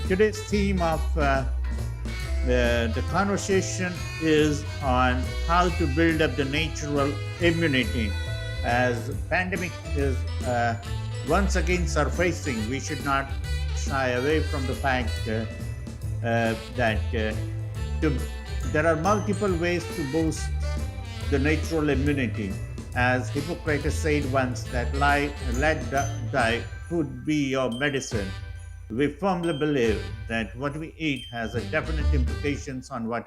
today's theme of the conversation is on how to build up the natural immunity. As pandemic is once again surfacing, we should not shy away from the fact that there are multiple ways to boost the natural immunity. As Hippocrates said once, that let thy food be your medicine. We firmly believe that what we eat has a definite implications on what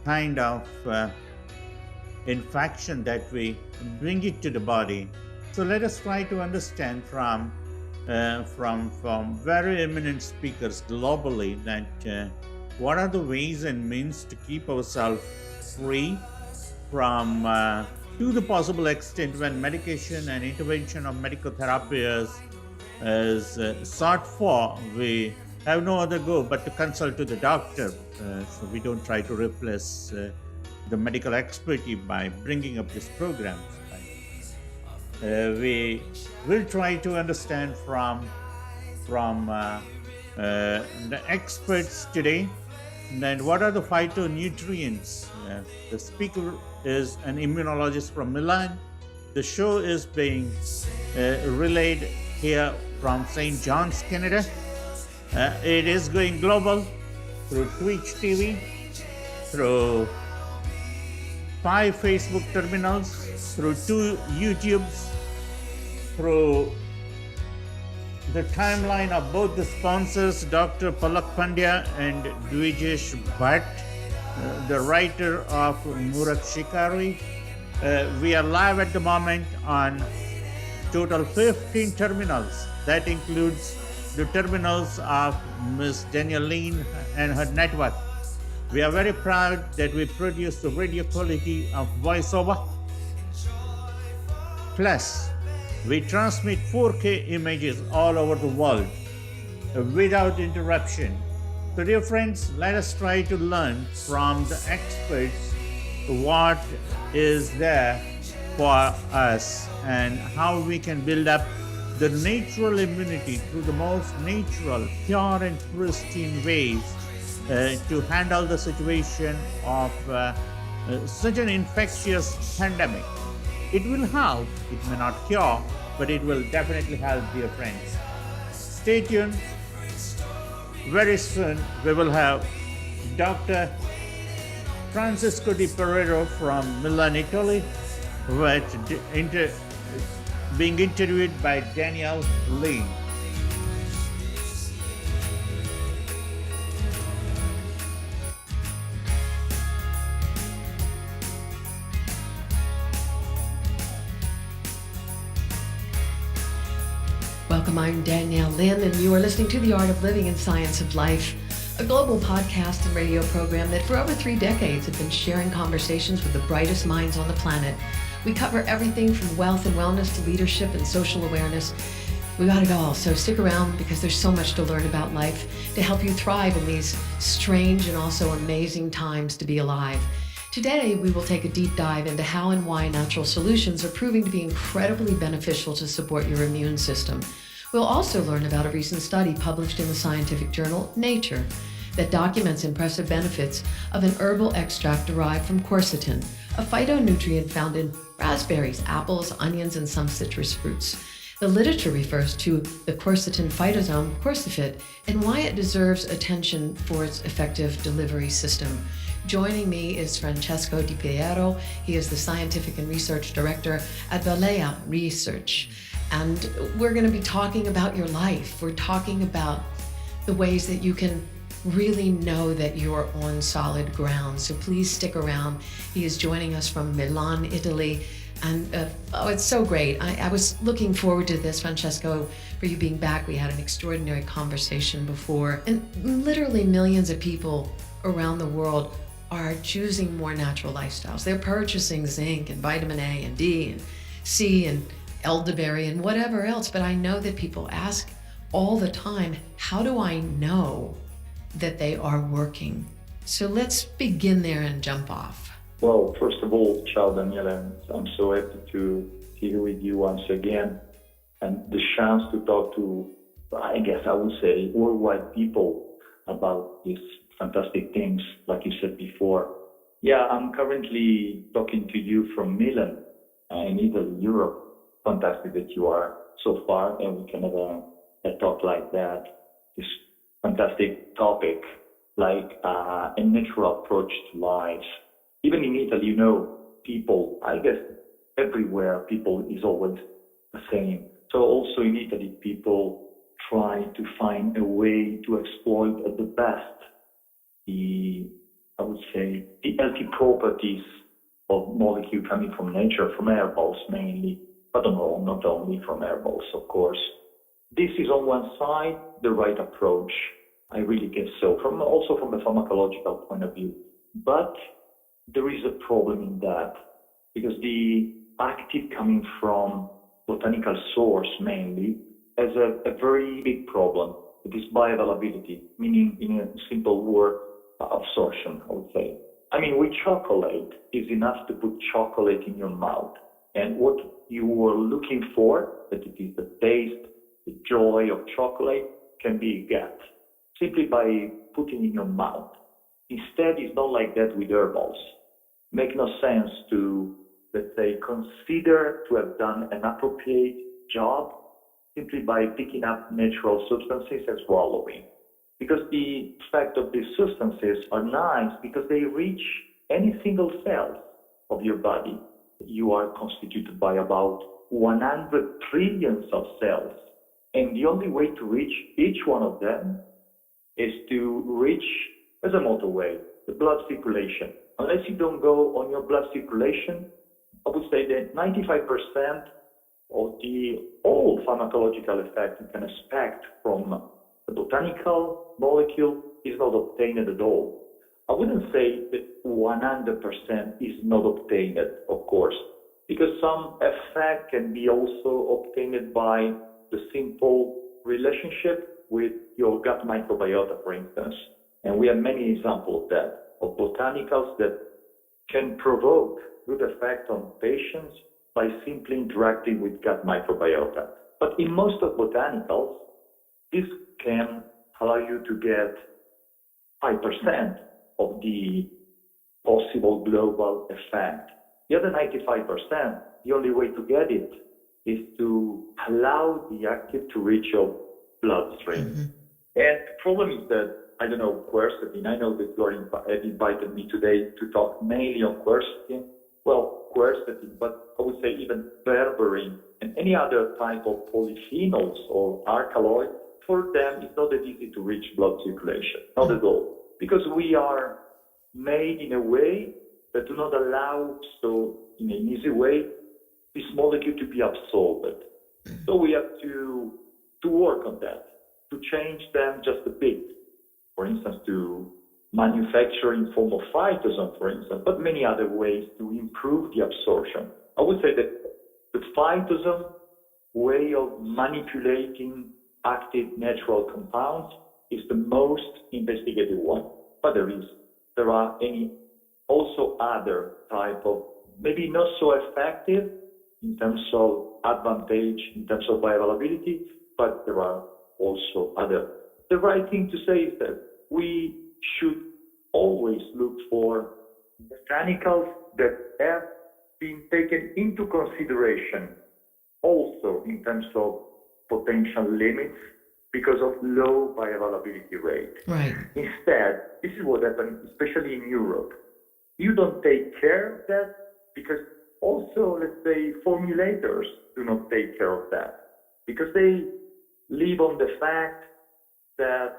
kind of infection that we bring it to the body. So let us try to understand from very eminent speakers globally that what are the ways and means to keep ourselves free from to the possible extent when medication and intervention of medical therapy is sought for, we have no other go but to consult to the doctor. So we don't try to replace the medical expertise by bringing up these programs. We will try to understand from the experts today then what are the phytonutrients. The speaker is an immunologist from Milan. The show is being relayed here from St. John's, Canada. It is going global through Twitch TV, through 5 Facebook terminals, through 2 YouTubes, through the timeline of both the sponsors, Dr. Palak Pandya and Dvijesh Bhatt, the writer of Murat Shikari. We are live at the moment on total 15 terminals. That includes the terminals of Ms. Danielle Lean and her network. We are very proud that we produce the radio quality of voiceover. Plus, we transmit 4K images all over the world without interruption. So dear friends, let us try to learn from the experts what is there for us and how we can build up the natural immunity through the most natural, pure and pristine ways to handle the situation of such an infectious pandemic. It will help, it may not cure, but it will definitely help, dear friends. Stay tuned. Very soon we will have Dr. Francisco Di Pereiro from Milan, Italy, being interviewed by Danielle Lee. Welcome, I'm Danielle Lynn, and you are listening to The Art of Living and Science of Life, a global podcast and radio program that for over 3 decades have been sharing conversations with the brightest minds on the planet. We cover everything from wealth and wellness to leadership and social awareness. We got it all, so stick around because there's so much to learn about life to help you thrive in these strange and also amazing times to be alive. Today, we will take a deep dive into how and why natural solutions are proving to be incredibly beneficial to support your immune system. We'll also learn about a recent study published in the scientific journal Nature that documents impressive benefits of an herbal extract derived from quercetin, a phytonutrient found in raspberries, apples, onions, and some citrus fruits. The literature refers to the quercetin phytosome quercifit and why it deserves attention for its effective delivery system. Joining me is Francesco Di Piero. He is the Scientific and Research Director at Valea Research. And we're going to be talking about your life. We're talking about the ways that you can really know that you're on solid ground. So please stick around. He is joining us from Milan, Italy. And it's so great. I was looking forward to this, Francesco, for you being back. We had an extraordinary conversation before. And literally millions of people around the world are choosing more natural lifestyles. They're purchasing zinc and vitamin A and D and C and elderberry and whatever else. But I know that people ask all the time, how do I know that they are working? So let's begin there and jump off. Well, first of all, ciao Daniela. I'm so happy to be here with you once again. and the chance to talk to, I guess I would say, worldwide people about these fantastic things, like you said before. Yeah, I'm currently talking to you from Milan, in Italy, Europe. Fantastic that you are so far, and we can have a talk like that. This fantastic topic, like a natural approach to life. Even in Italy, people, I guess everywhere, people is always the same. So also in Italy, people try to find a way to exploit at the best the, I would say, the healthy properties of molecule coming from nature, from herbals mainly, but not only from herbals, of course. This is on one side the right approach. I really guess so, also from a pharmacological point of view. But there is a problem in that because the active coming from botanical source mainly has a very big problem. It is bioavailability, meaning in a simple word, absorption, I would say. I mean, with chocolate, it's enough to put chocolate in your mouth. And what you were looking for, that it is the taste, the joy of chocolate, can be get simply by putting in your mouth. Instead, it's not like that with herbals. Make no sense to, let's say, consider to have done an appropriate job simply by picking up natural substances and swallowing. Because the effect of these substances are nice because they reach any single cell of your body. You are constituted by about 100 trillions of cells. And the only way to reach each one of them is to reach, as a motorway, the blood circulation. Unless you don't go on your blood circulation, I would say that 95% of the all pharmacological effect you can expect from a botanical molecule is not obtained at all. I wouldn't say that 100% is not obtained, of course, because some effect can be also obtained by the simple relationship with your gut microbiota, for instance. And we have many examples of that, of botanicals that can provoke good effect on patients by simply interacting with gut microbiota. But in most of botanicals, this can allow you to get 5% of the possible global effect. The other 95%, the only way to get it is to allow the active to reach your bloodstream. Mm-hmm. And the problem is that, I don't know, quercetin. I know that you have invited me today to talk mainly on quercetin. Well, quercetin, but I would say even berberine and any other type of polyphenols or alkaloid, for them it's not that easy to reach blood circulation, not at all. Because we are made in a way that do not allow, so in an easy way, this molecule to be absorbed. So we have to work on that, to change them just a bit. For instance, to manufacture in form of phytosome, for instance, but many other ways to improve the absorption. I would say that the phytosome way of manipulating active natural compounds is the most investigated one. But there are any also other type of, maybe not so effective in terms of advantage, in terms of bioavailability, but there are also other. The right thing to say is that we should always look for botanicals that have been taken into consideration also in terms of potential limits because of low bioavailability rate. Right. Instead, this is what happens, especially in Europe. You don't take care of that because also, let's say, formulators do not take care of that because they live on the fact that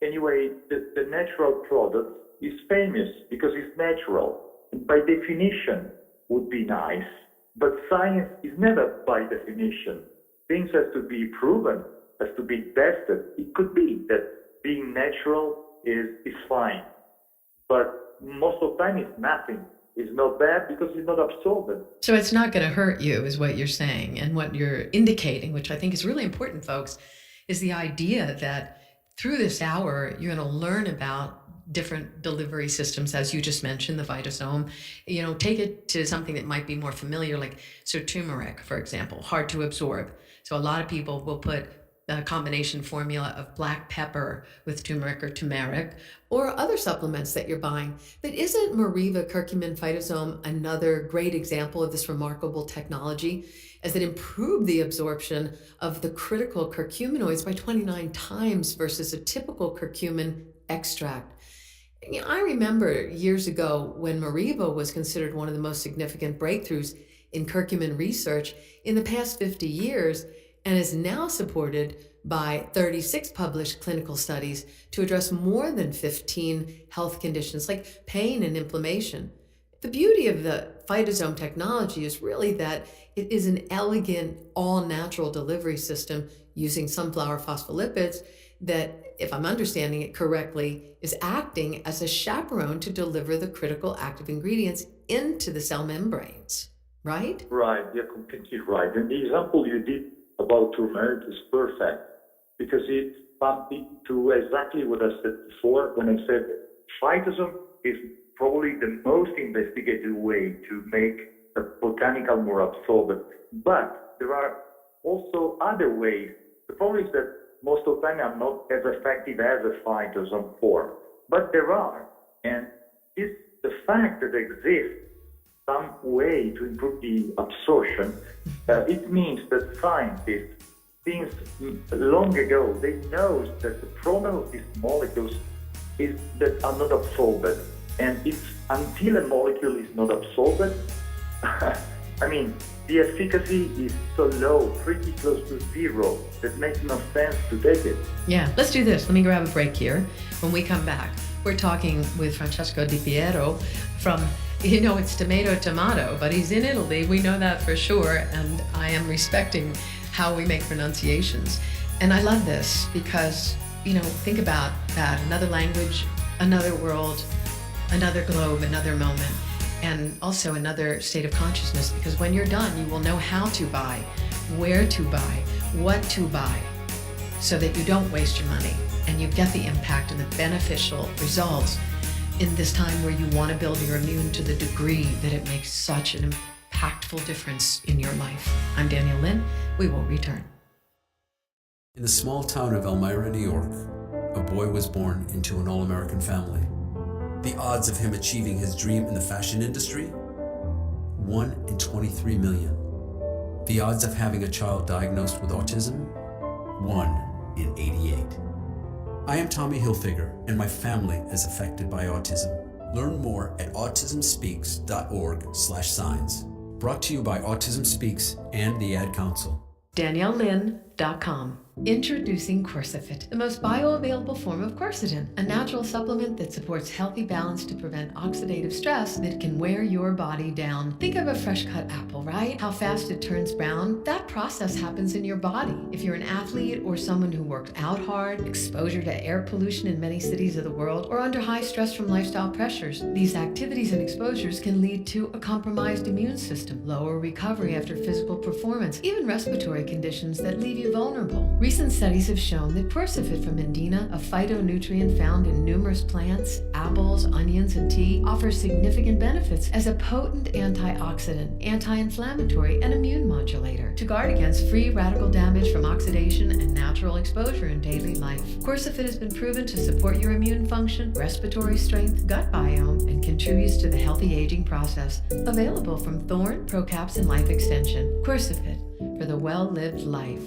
anyway, the natural product is famous because it's natural. And by definition would be nice. But science is never by definition. Things have to be proven, has to be tested. It could be that being natural is fine. But most of the time it's nothing. It's not bad because it's not absorbed. So it's not going to hurt you is what you're saying. And what you're indicating, which I think is really important, folks, is the idea that through this hour, you're going to learn about different delivery systems, as you just mentioned, the phytosome. You know, take it to something that might be more familiar, like so turmeric, for example, hard to absorb. So a lot of people will put a combination formula of black pepper with turmeric or turmeric or other supplements that you're buying. But isn't Mariva curcumin phytosome another great example of this remarkable technology, as it improved the absorption of the critical curcuminoids by 29 times versus a typical curcumin extract? I remember years ago when Mariva was considered one of the most significant breakthroughs in curcumin research in the past 50 years, and is now supported by 36 published clinical studies to address more than 15 health conditions like pain and inflammation. The beauty of the phytosome technology is really that it is an elegant, all-natural delivery system using sunflower phospholipids that, if I'm understanding it correctly, is acting as a chaperone to deliver the critical active ingredients into the cell membranes, right? Right, you're completely right. And the example you did about turmeric is perfect because it bumped into exactly what I said before when I said phytosome is probably the most investigated way to make a botanical more absorbent. But there are also other ways. The problem is that most of the time I'm not as effective as a phytosome form, but there are. And it's the fact that there exists some way to improve the absorption, it means that scientists, since long ago, they know that the problem of these molecules is that are not absorbed. And it's until a molecule is not absorbed, I mean, the efficacy is so low, pretty close to zero, that makes no sense to take it. Yeah, let's do this. Let me grab a break here. When we come back, we're talking with Francesco Di Piero from, it's tomato, but he's in Italy. We know that for sure. And I am respecting how we make pronunciations. And I love this because, think about that. Another language, another world, another globe, another moment, and also another state of consciousness. Because when you're done, you will know how to buy, where to buy, what to buy, so that you don't waste your money and you get the impact and the beneficial results in this time where you want to build your immune to the degree that it makes such an impactful difference in your life. I'm Danielle Lynn. We will return. In the small town of Elmira, New York, a boy was born into an all-American family. The odds of him achieving his dream in the fashion industry? 1 in 23 million. The odds of having a child diagnosed with autism? 1 in 88. I am Tommy Hilfiger, and my family is affected by autism. Learn more at autismspeaks.org/signs. Brought to you by Autism Speaks and the Ad Council. DanielleLynn.com. Introducing Quercifit, the most bioavailable form of quercetin, a natural supplement that supports healthy balance to prevent oxidative stress that can wear your body down. Think of a fresh cut apple, right? How fast it turns brown? That process happens in your body. If you're an athlete or someone who worked out hard, exposure to air pollution in many cities of the world, or under high stress from lifestyle pressures, these activities and exposures can lead to a compromised immune system, lower recovery after physical performance, even respiratory conditions that leave you vulnerable. Recent studies have shown that Quercifit from Indina, a phytonutrient found in numerous plants, apples, onions, and tea, offers significant benefits as a potent antioxidant, anti-inflammatory, and immune modulator to guard against free radical damage from oxidation and natural exposure in daily life. Quercifit has been proven to support your immune function, respiratory strength, gut biome, and contributes to the healthy aging process. Available from Thorne, ProCaps, and Life Extension. Quercifit for the well-lived life.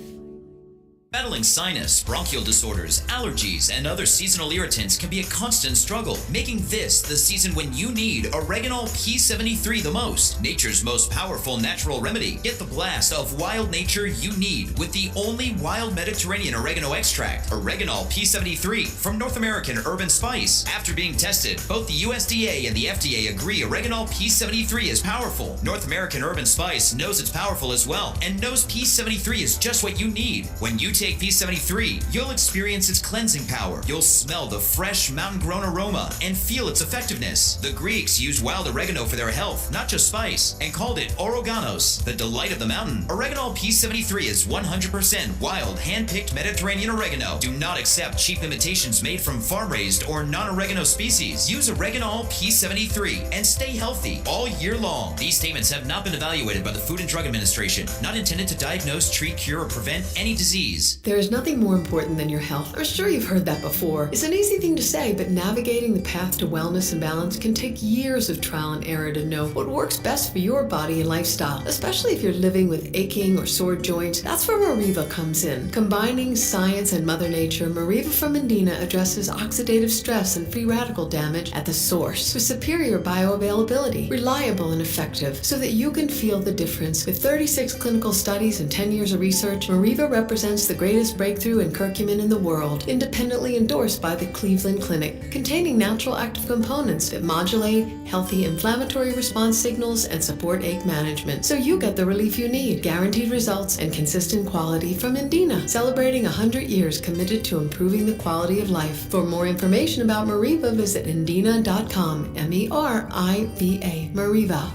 Battling sinus, bronchial disorders, allergies, and other seasonal irritants can be a constant struggle, making this the season when you need Oreganol P73 the most, nature's most powerful natural remedy. Get the blast of wild nature you need with the only wild Mediterranean oregano extract, Oreganol P73 from North American Herb & Spice. After being tested, both the USDA and the FDA agree Oreganol P73 is powerful. North American Herb & Spice knows it's powerful as well and knows P73 is just what you need. When you take take P73, you'll experience its cleansing power. You'll smell the fresh mountain-grown aroma and feel its effectiveness. The Greeks used wild oregano for their health, not just spice, and called it oreganos, the delight of the mountain. Oreganol P73 is 100% wild, hand-picked Mediterranean oregano. Do not accept cheap imitations made from farm-raised or non-oregano species. Use Oreganol P73 and stay healthy all year long. These statements have not been evaluated by the Food and Drug Administration, not intended to diagnose, treat, cure, or prevent any disease. There is nothing more important than your health. I'm sure you've heard that before. It's an easy thing to say, but navigating the path to wellness and balance can take years of trial and error to know what works best for your body and lifestyle, especially if you're living with aching or sore joints. That's where Mariva comes in. Combining science and Mother Nature, Mariva from Indina addresses oxidative stress and free radical damage at the source with superior bioavailability, reliable and effective, so that you can feel the difference. With 36 clinical studies and 10 years of research, Mariva represents the greatest breakthrough in curcumin in the world, independently endorsed by the Cleveland Clinic, containing natural active components that modulate healthy inflammatory response signals and support ache management, so you get the relief you need. Guaranteed results and consistent quality from Indina, celebrating 100 years committed to improving the quality of life. For more information about Mariva, visit indina.com, MERIVA, Mariva.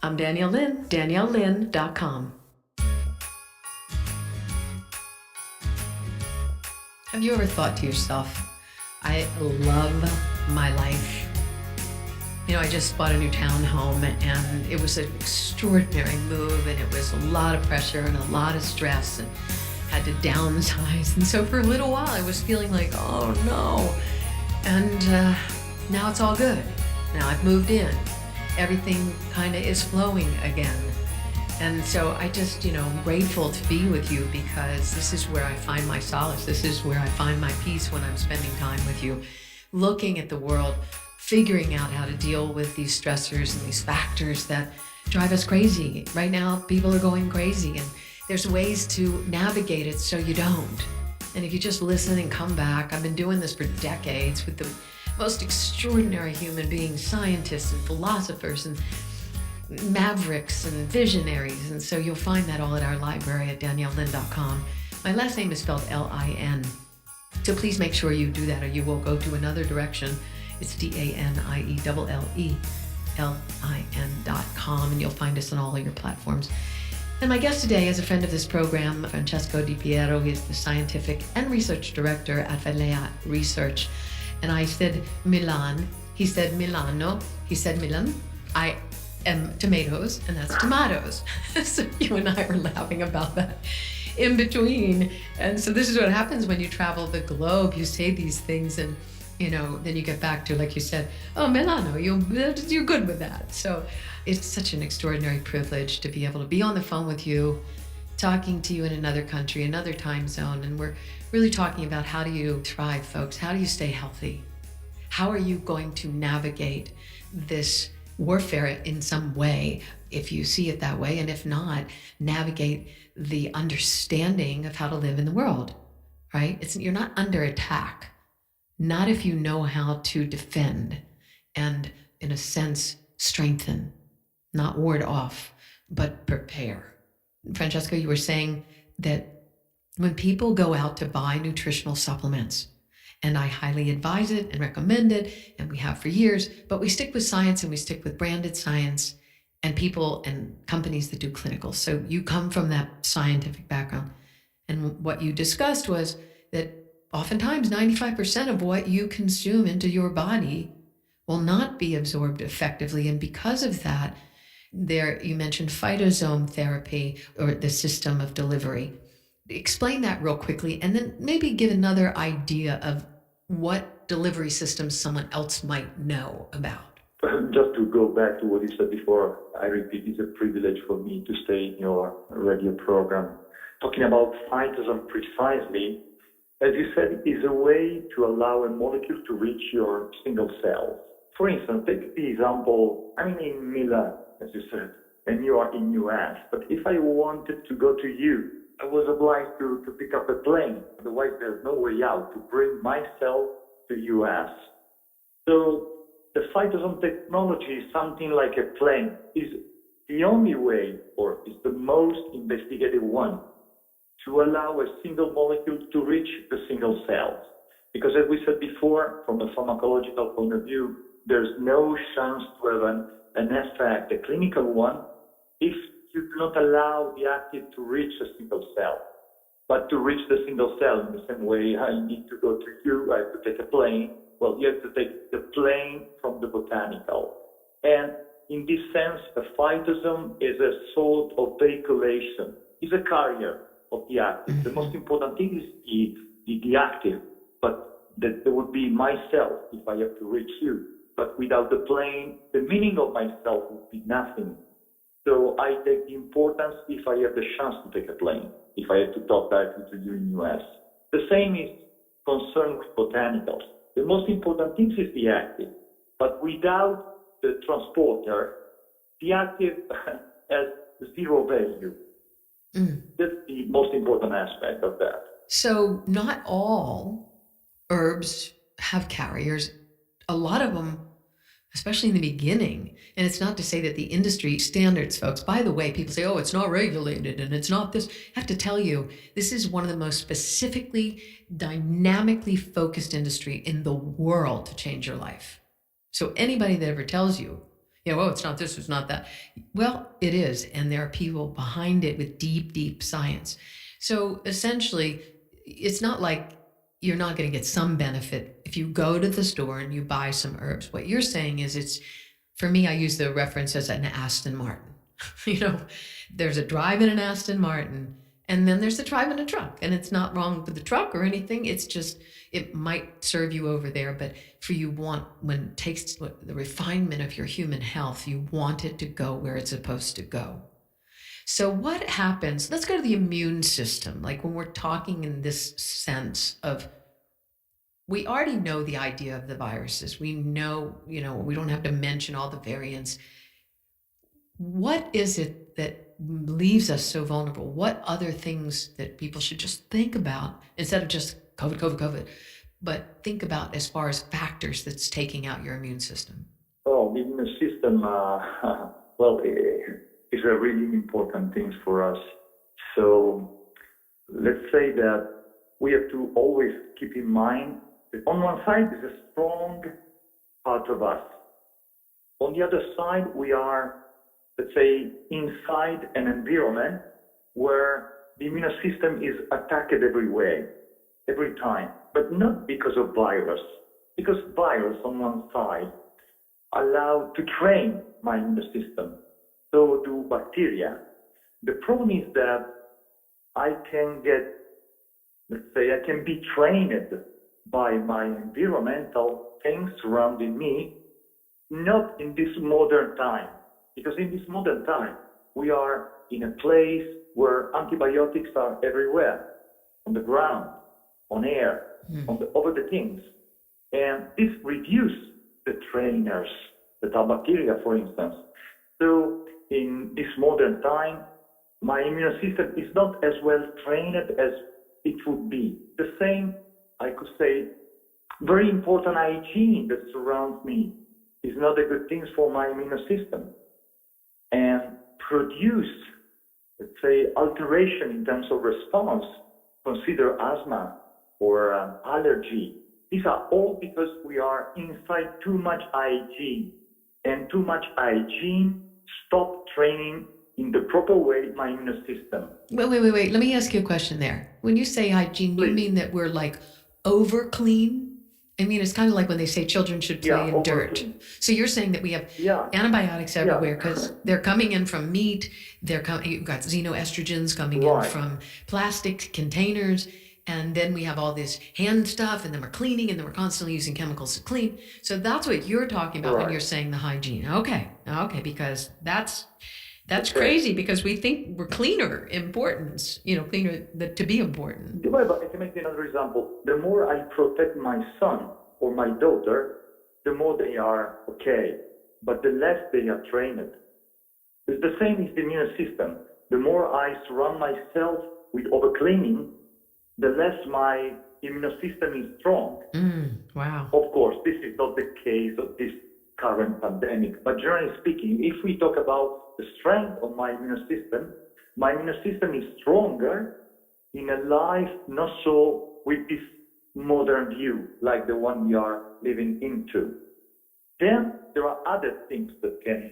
I'm Danielle Lynn, DanielleLynn.com. Have you ever thought to yourself, I love my life? You know, I just bought a new townhome and it was an extraordinary move and it was a lot of pressure and a lot of stress and had to downsize. And so for a little while I was feeling like, oh no. And now it's all good. Now I've moved in. Everything kind of is flowing again. And so I just, I'm grateful to be with you because this is where I find my solace. This is where I find my peace when I'm spending time with you, looking at the world, figuring out how to deal with these stressors and these factors that drive us crazy. Right now, people are going crazy and there's ways to navigate it so you don't. And if you just listen and come back, I've been doing this for decades with the most extraordinary human beings, scientists and philosophers and mavericks and visionaries. And so you'll find that all at our library at DanielleLynn.com. My last name is spelled L-I-N. So please make sure you do that or you will go to another direction. It's DanielleLIN.com and you'll find us on all of your platforms. And my guest today is a friend of this program, Francesco Di Piero. He is the scientific and research director at Valea Research. And I said Milan, he said Milano, he said Milan. I am tomatoes, and that's tomatoes. So you and I were laughing about that in between. And so this is what happens when you travel the globe. You say these things and, then you get back to, like you said, oh, Milano, you're good with that. So it's such an extraordinary privilege to be able to be on the phone with you, talking to you in another country, another time zone. And we're really talking about how do you thrive, folks? How do you stay healthy? How are you going to navigate this warfare in some way, if you see it that way, and if not, navigate the understanding of how to live in the world, right? You're not under attack, not if you know how to defend and, in a sense, strengthen, not ward off, but prepare. Francesco, you were saying that when people go out to buy nutritional supplements, and I highly advise it and recommend it, and we have for years, but we stick with science and we stick with branded science and people and companies that do clinical. So you come from that scientific background. And what you discussed was that oftentimes 95% of what you consume into your body will not be absorbed effectively. And because of that, you mentioned phytosome therapy or the system of delivery. Explain that real quickly, and then maybe give another idea of what delivery systems someone else might know about. Just to go back to what you said before, I repeat, it's a privilege for me to stay in your radio program. Talking about phytosome precisely, as you said, is a way to allow a molecule to reach your single cell. For instance, take the example, I'm in Milan, as you said, and you are in US, but if I wanted to go to you, I was obliged to pick up a plane. Otherwise, there's no way out to bring myself to US. So the phytosome technology is something like a plane, is the only way, or is the most investigated one, to allow a single molecule to reach the single cells. Because as we said before, from a pharmacological point of view, there's no chance to have an effect, a clinical one, if you do not allow the active to reach a single cell. But to reach the single cell in the same way, I need to go to you, I have to take a plane. Well, you have to take the plane from the botanical. And in this sense, a phytosome is a sort of vehiculation, is a carrier of the active. The most important thing is the active, but that there would be myself if I have to reach you. But without the plane, the meaning of myself would be nothing. So I take the importance if I have the chance to take a plane, if I have to talk directly to you in US. The same is concerned with botanicals. The most important thing is the active, but without the transporter, the active has zero value. That's the most important aspect of that. So not all herbs have carriers. A lot of them, especially in the beginning, and it's not to say that the industry standards, folks, by the way, people say, oh, it's not regulated and it's not this. I have to tell you, this is one of the most specifically, dynamically focused industry in the world to change your life. So anybody that ever tells you, oh, it's not this, it's not that. Well, it is. And there are people behind it with deep, deep science. So essentially, it's not like you're not going to get some benefit if you go to the store and you buy some herbs. What you're saying is for me, I use the reference as an Aston Martin. There's a drive in an Aston Martin, and then there's a drive in a truck. And it's not wrong with the truck or anything. It's just, it might serve you over there. But when it takes the refinement of your human health, you want it to go where it's supposed to go. So what happens, let's go to the immune system. Like when we're talking in this sense of, we already know the idea of the viruses. We know, we don't have to mention all the variants. What is it that leaves us so vulnerable? What other things that people should just think about instead of just COVID, but think about as far as factors that's taking out your immune system? Oh, the immune system, is a really important thing for us. So let's say that we have to always keep in mind that on one side is a strong part of us. On the other side, we are, let's say, inside an environment where the immune system is attacked every way, every time, but not because of virus, because virus on one side allow to train my immune system. So do bacteria. The problem is that I can be trained by my environmental things surrounding me, not in this modern time. Because in this modern time, we are in a place where antibiotics are everywhere, on the ground, on air, over the things. And this reduces the trainers that are bacteria, for instance. So in this modern time, my immune system is not as well trained as it would be. The same, I could say, very important hygiene that surrounds me is not a good thing for my immune system. And produce, let's say, alteration in terms of response, consider asthma or allergy. These are all because we are inside too much hygiene. And too much hygiene stop training in the proper way my immune system. Wait. Let me ask you a question there. When you say hygiene, Please. You mean that we're like over clean? I mean, it's kind of like when they say children should play in dirt. Clean. So you're saying that we have antibiotics everywhere because they're coming in from meat. You've got xenoestrogens coming in from plastic containers. And then we have all this hand stuff, and then we're cleaning, and then we're constantly using chemicals to clean. So that's what you're talking about when you're saying the hygiene. Okay, because that's crazy because we think we're cleaner importance, cleaner to be important. But I can make another example. The more I protect my son or my daughter, the more they are okay, but the less they are trained. It's the same as the immune system. The more I surround myself with overcleaning, the less my immune system is strong. Wow. Of course, this is not the case of this current pandemic. But generally speaking, if we talk about the strength of my immune system is stronger in a life not so with this modern view like the one we are living into. Then there are other things that can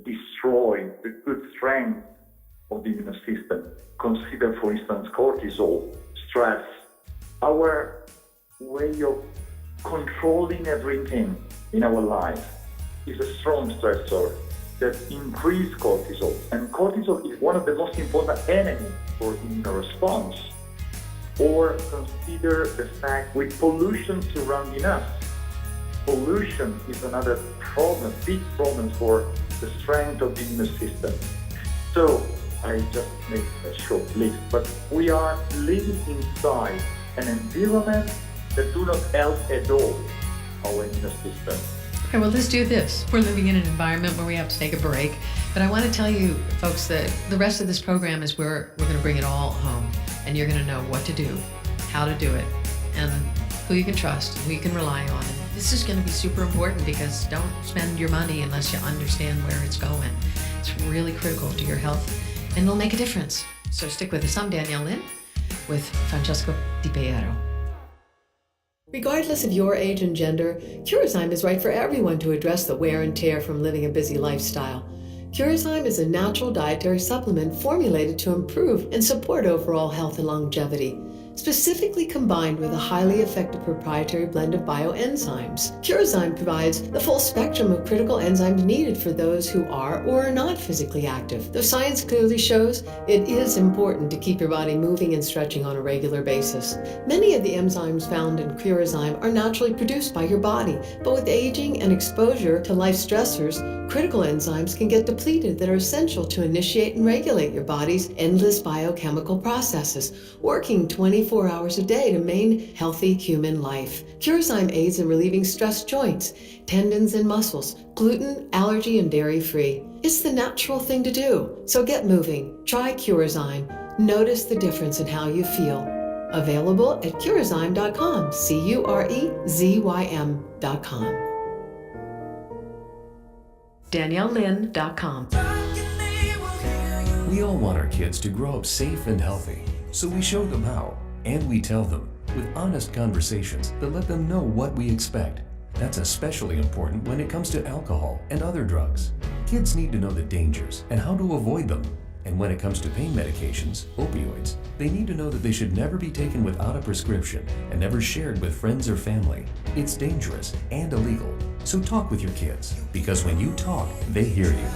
destroy the good strength of the immune system. Consider, for instance, cortisol, stress. Our way of controlling everything in our life is a strong stressor that increases cortisol. And cortisol is one of the most important enemies for immune response. Or consider the fact with pollution surrounding us. Pollution is another problem, big problem for the strength of the immune system. So I just made a short list, but we are living inside an environment that do not help at all our immune system. Okay, well, let's do this. We're living in an environment where we have to take a break, but I want to tell you, folks, that the rest of this program is where we're going to bring it all home, and you're going to know what to do, how to do it, and who you can trust, who you can rely on. And this is going to be super important because don't spend your money unless you understand where it's going. It's really critical to your health, and it'll make a difference. So stick with us. I'm Danielle Lynn with Francesco Di Piero. Regardless of your age and gender, Curazyme is right for everyone to address the wear and tear from living a busy lifestyle. Curazyme is a natural dietary supplement formulated to improve and support overall health and longevity, specifically combined with a highly effective proprietary blend of bioenzymes. Curazyme provides the full spectrum of critical enzymes needed for those who are or are not physically active. Though science clearly shows it is important to keep your body moving and stretching on a regular basis. Many of the enzymes found in Curazyme are naturally produced by your body, but with aging and exposure to life stressors, critical enzymes can get depleted that are essential to initiate and regulate your body's endless biochemical processes, working 24 hours a day to maintain healthy human life. Curazyme aids in relieving stressed joints, tendons, and muscles, gluten, allergy, and dairy-free. It's the natural thing to do. So get moving. Try Curazyme. Notice the difference in how you feel. Available at Curazyme.com, Curezyme.com. DanielleLynn.com. We all want our kids to grow up safe and healthy, so we show them how, and we tell them with honest conversations that let them know what we expect. That's especially important when it comes to alcohol and other drugs. Kids need to know the dangers and how to avoid them. And when it comes to pain medications, opioids, they need to know that they should never be taken without a prescription and never shared with friends or family. It's dangerous and illegal. So talk with your kids, because when you talk, they hear you.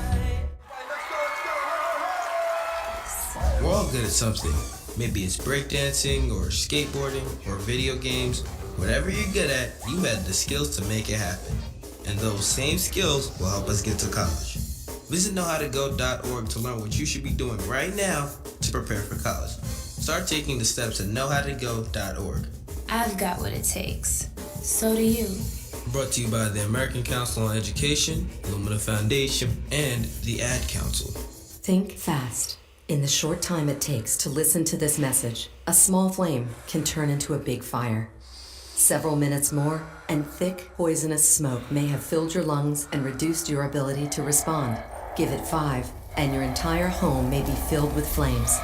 We're all good at something. Maybe it's breakdancing or skateboarding or video games. Whatever you're good at, you have the skills to make it happen. And those same skills will help us get to college. Visit knowhowtogo.org to learn what you should be doing right now to prepare for college. Start taking the steps at knowhowtogo.org. I've got what it takes. So do you. Brought to you by the American Council on Education, Lumina Foundation, and the Ad Council. Think fast. In the short time it takes to listen to this message, a small flame can turn into a big fire. Several minutes more, and thick, poisonous smoke may have filled your lungs and reduced your ability to respond. Give it 5, and your entire home may be filled with flames.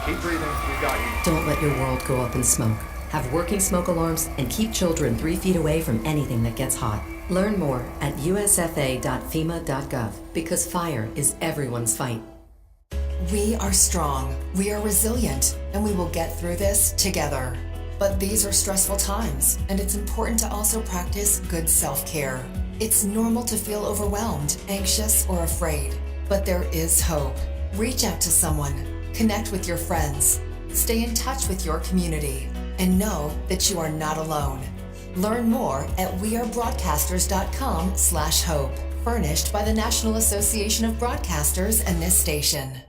Keep breathing, we got you. Don't let your world go up in smoke. Have working smoke alarms and keep children 3 feet away from anything that gets hot. Learn more at usfa.fema.gov, because fire is everyone's fight. We are strong, we are resilient, and we will get through this together. But these are stressful times, and it's important to also practice good self-care. It's normal to feel overwhelmed, anxious, or afraid, but there is hope. Reach out to someone, connect with your friends, stay in touch with your community, and know that you are not alone. Learn more at wearebroadcasters.com/hope, furnished by the National Association of Broadcasters and this station.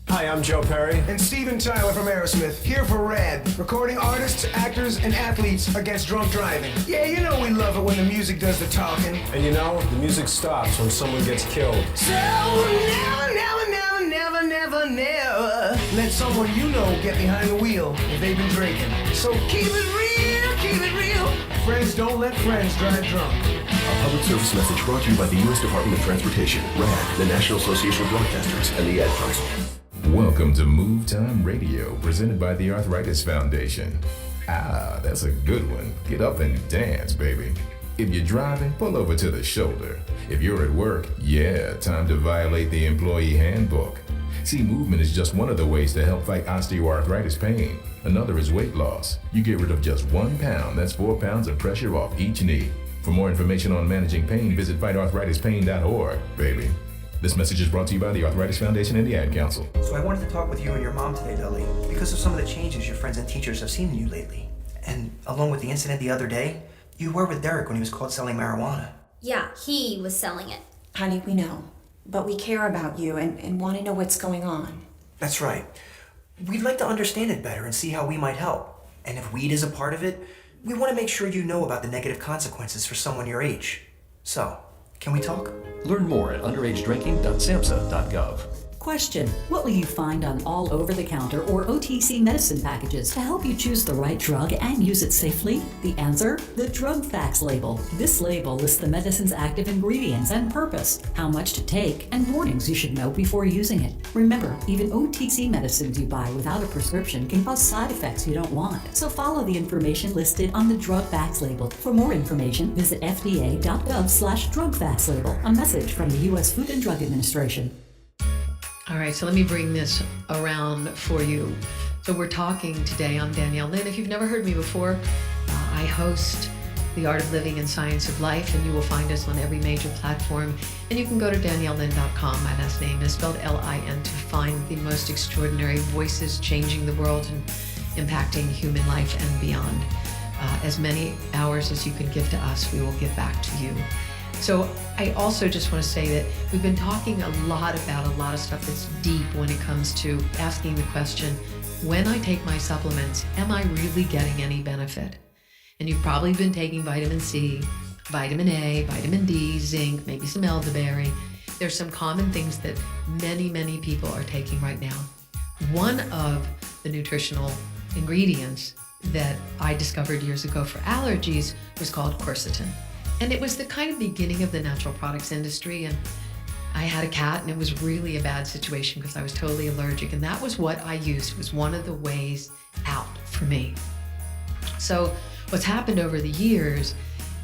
Hi, I'm Joe Perry. And Steven Tyler from Aerosmith, here for RAD, recording artists, actors, and athletes against drunk driving. Yeah, you know we love it when the music does the talking. And you know, the music stops when someone gets killed. So never let someone you know get behind the wheel if they've been drinking. So keep it real, keep it real. Friends don't let friends drive drunk. public service message brought to you by the U.S. Department of Transportation, RAD, the National Association of Broadcasters, and the Ad Council. Welcome to Move Time Radio, presented by the Arthritis Foundation. Ah, that's a good one. Get up and dance, baby. If you're driving, pull over to the shoulder. If you're at work, yeah, time to violate the employee handbook. See, movement is just one of the ways to help fight osteoarthritis pain. Another is weight loss. You get rid of just 1 pound, that's 4 pounds of pressure off each knee. For more information on managing pain, visit fightarthritispain.org, baby. This message is brought to you by the Arthritis Foundation and the Ad Council. So I wanted to talk with you and your mom today, Lily, because of some of the changes your friends and teachers have seen in you lately. And along with the incident the other day, you were with Derek when he was caught selling marijuana. Yeah, he was selling it. Honey, we know. But we care about you and want to know what's going on. That's right. We'd like to understand it better and see how we might help. And if weed is a part of it, we want to make sure you know about the negative consequences for someone your age. So, can we talk? Learn more at underagedrinking.samhsa.gov. Question: what will you find on all over-the-counter or OTC medicine packages to help you choose the right drug and use it safely? The answer: the drug facts label. This label lists the medicine's active ingredients and purpose, how much to take, and warnings you should know before using it. Remember, even OTC medicines you buy without a prescription can cause side effects you don't want. So follow the information listed on the drug facts label. For more information, visit fda.gov/drug facts label. A message from the U.S. Food and Drug Administration. All right, so let me bring this around for you. So we're talking today. I'm Danielle Lynn. If you've never heard me before, I host The Art of Living and Science of Life, and you will find us on every major platform. And you can go to daniellelynn.com. My last name is spelled L-I-N, to find the most extraordinary voices changing the world and impacting human life and beyond. As many hours as you can give to us, we will give back to you. So I also just want to say that we've been talking a lot about a lot of stuff that's deep when it comes to asking the question, when I take my supplements, am I really getting any benefit? And you've probably been taking vitamin C, vitamin A, vitamin D, zinc, maybe some elderberry. There's some common things that many, many people are taking right now. One of the nutritional ingredients that I discovered years ago for allergies was called quercetin. And it was the kind of beginning of the natural products industry. And I had a cat, and it was really a bad situation because I was totally allergic. And that was what I used. It was one of the ways out for me. So what's happened over the years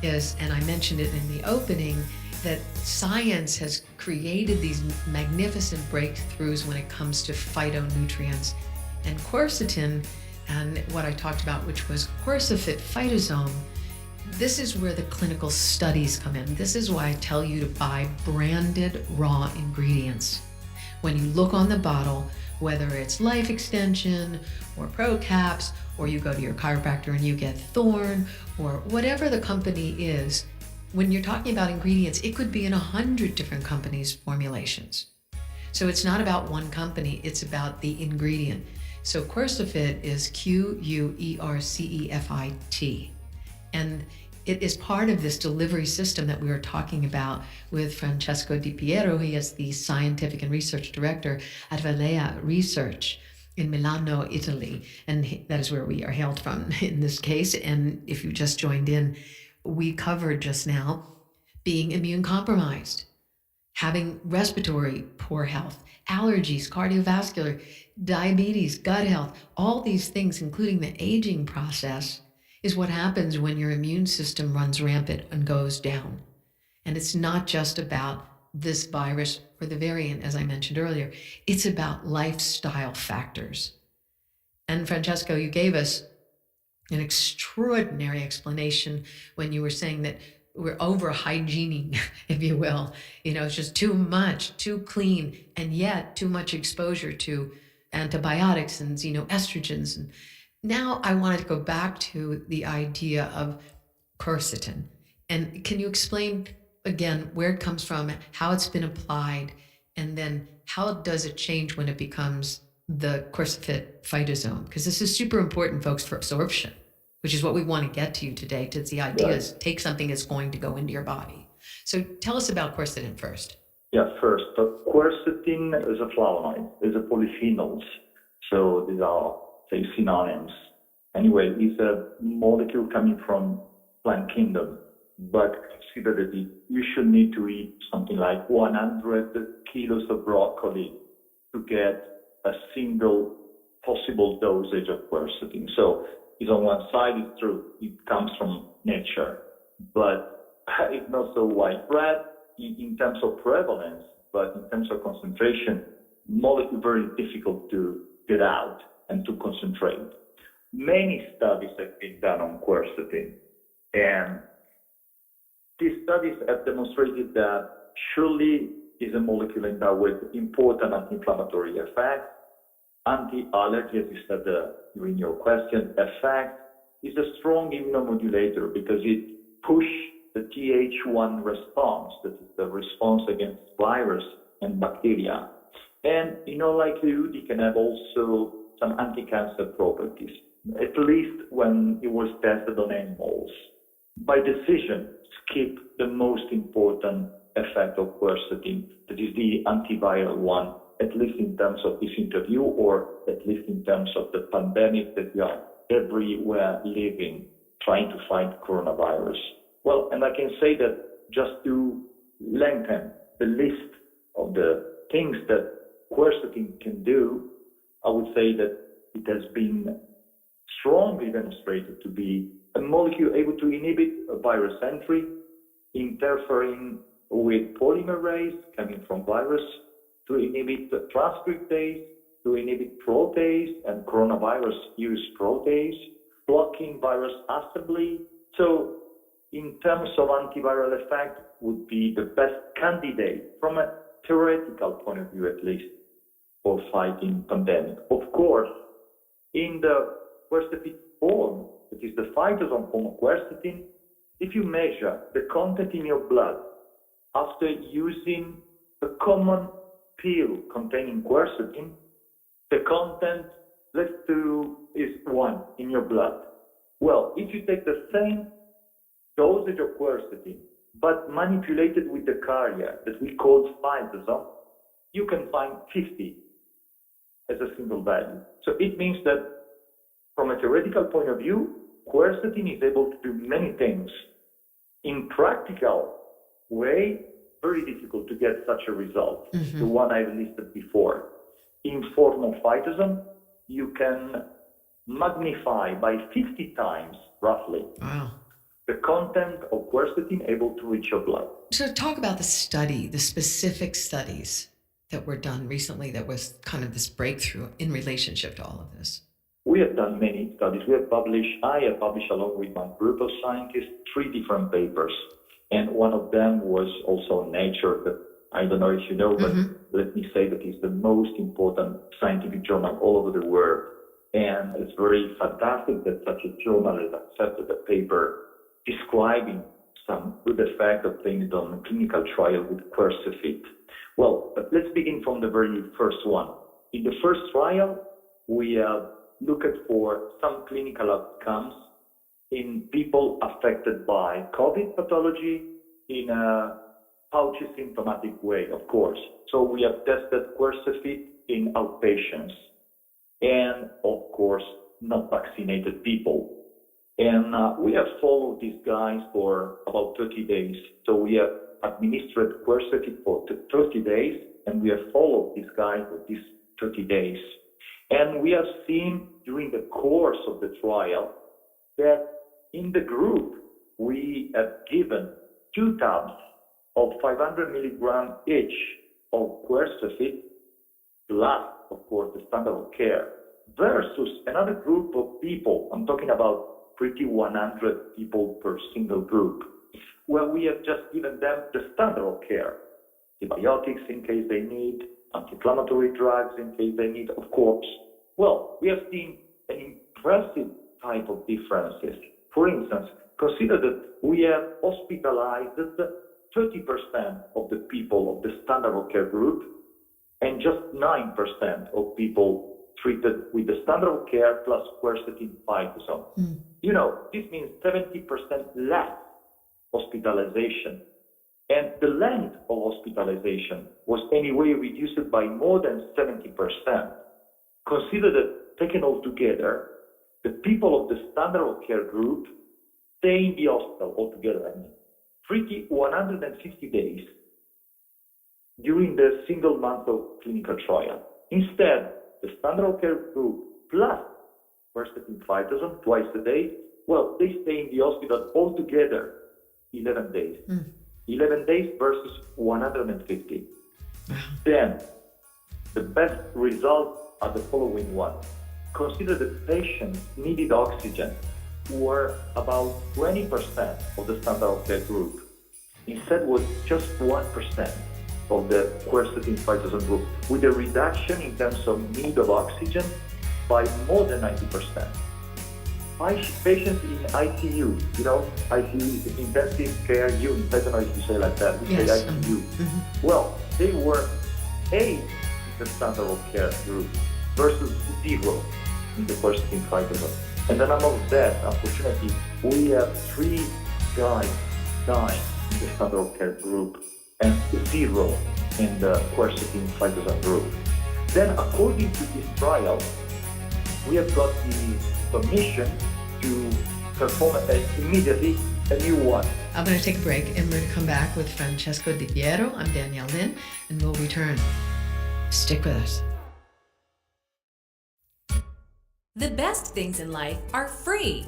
is, and I mentioned it in the opening, that science has created these magnificent breakthroughs when it comes to phytonutrients. And quercetin, and what I talked about, which was quercifit phytosome, this is where the clinical studies come in. This is why I tell you to buy branded raw ingredients. When you look on the bottle, whether it's Life Extension or ProCaps, or you go to your chiropractor and you get Thorne, or whatever the company is, when you're talking about ingredients, it could be in 100 different companies' formulations. So it's not about one company, it's about the ingredient. So Quercifit is Quercefit. And it is part of this delivery system that we were talking about with Francesco Di Piero. He is the scientific and research director at Valea Research in Milano, Italy. And that is where we are hailed from in this case. And if you just joined in, we covered just now being immune compromised, having respiratory poor health, allergies, cardiovascular, diabetes, gut health, all these things, including the aging process, is what happens when your immune system runs rampant and goes down. And it's not just about this virus or the variant, as I mentioned earlier. It's about lifestyle factors. And Francesco, you gave us an extraordinary explanation when you were saying that we're over-hygiening, if you will. You know, it's just too much, too clean, and yet too much exposure to antibiotics and, estrogens. And now I wanted to go back to the idea of quercetin. And can you explain again where it comes from, how it's been applied, and then how does it change when it becomes the quercifit phytosome? Because this is super important, folks, for absorption, which is what we want to get to you today. To the idea is take something that's going to go into your body. So tell us about quercetin first. Yeah, first, quercetin is a flavonoid, is a polyphenols. So these are, say, synonyms. Anyway, it's a molecule coming from plant kingdom. but consider that you should need to eat something like 100 kilos of broccoli to get a single possible dosage of quercetin. So it's on one side, it's true, it comes from nature, but it's not so widespread in terms of prevalence, but in terms of concentration, molecule very difficult to get out and to concentrate. Many studies have been done on quercetin, and these studies have demonstrated that surely is a molecule endowed with important anti-inflammatory effects, anti-allergy, as you said during your question, effect, is a strong immunomodulator because it pushes the Th1 response, that is the response against virus and bacteria. And in all likelihood, it can have also some anti-cancer properties, at least when it was tested on animals. By decision, skip the most important effect of quercetin, that is the antiviral one, at least in terms of this interview, or at least in terms of the pandemic that we are everywhere living, trying to fight coronavirus. Well, and I can say that just to lengthen the list of the things that quercetin can do, I would say that it has been strongly demonstrated to be a molecule able to inhibit virus entry, interfering with polymerase coming from virus, to inhibit transcriptase, to inhibit protease, and coronavirus use protease, blocking virus assembly. So in terms of antiviral effect, would be the best candidate from a theoretical point of view, at least, for fighting pandemic. Of course, in the quercetin form, that is the phytosome form of quercetin, if you measure the content in your blood after using a common pill containing quercetin, the content, let's do, is 1 in your blood. Well, if you take the same dosage of quercetin, but manipulated with the carrier that we call phytosome, you can find 50 as a single value. So it means that from a theoretical point of view, quercetin is able to do many things. In practical way, very difficult to get such a result, the one I listed before. In form of phytosome, you can magnify by 50 times, roughly, the content of quercetin able to reach your blood. So talk about the study, the specific studies that were done recently that was kind of this breakthrough in relationship to all of this. We have done many studies. I have published along with my group of scientists 3 different papers. And one of them was also in Nature, that I don't know if you know, but let me say that it's the most important scientific journal all over the world. And it's very fantastic that such a journal has accepted a paper describing some good effect obtained on a clinical trial with quercetin. Well, but let's begin from the very first one. In the first trial, we looked for some clinical outcomes in people affected by COVID pathology in a pouchy symptomatic way, of course. So we have tested quercetin in outpatients and, of course, not vaccinated people. And we have followed these guys for about 30 days. So we have administered quercetin for 30 days, and we have followed these guys for these 30 days. And we have seen during the course of the trial that in the group, we have given 2 tubs of 500 milligrams each of quercetin, plus, of course, the standard of care, versus another group of people. I'm talking about pretty 100 people per single group, where we have just given them the standard of care, antibiotics in case they need, anti-inflammatory drugs in case they need, of course. Well, we have seen an impressive type of differences. For instance, consider that we have hospitalized 30% of the people of the standard of care group and just 9% of people treated with the standard of care plus quercetin phytosome. You know, this means 70% less hospitalization. And the length of hospitalization was anyway reduced by more than 70%. Consider that, taken all together, the people of the standard of care group stay in the hospital altogether, 150 days during the single month of clinical trial. Instead, the standard of care group plus quercetin 5000 twice a day, well, they stay in the hospital altogether 11 days. 11 days versus 150. Then, the best results are the following ones. Consider the patients needed oxygen were about 20% of the standard of care group. Instead was just 1% of the quercetin 5000 group, with a reduction in terms of need of oxygen by more than 90%. Patients in ICU, ICU, intensive care unit, I don't know if you say like that, we say ICU. Well, they were 8 in the standard of care group versus 0 in the quercetin 5000. And then among that, unfortunately, we have 3 guys dying in the standard of care group and 0 in the quercetin 5000 group. Then, according to this trial, we have got the permission to perform immediately a new one. I'm going to take a break and we're going to come back with Francesco Di Piero. I'm Danielle Lynn, and we'll return. Stick with us. The best things in life are free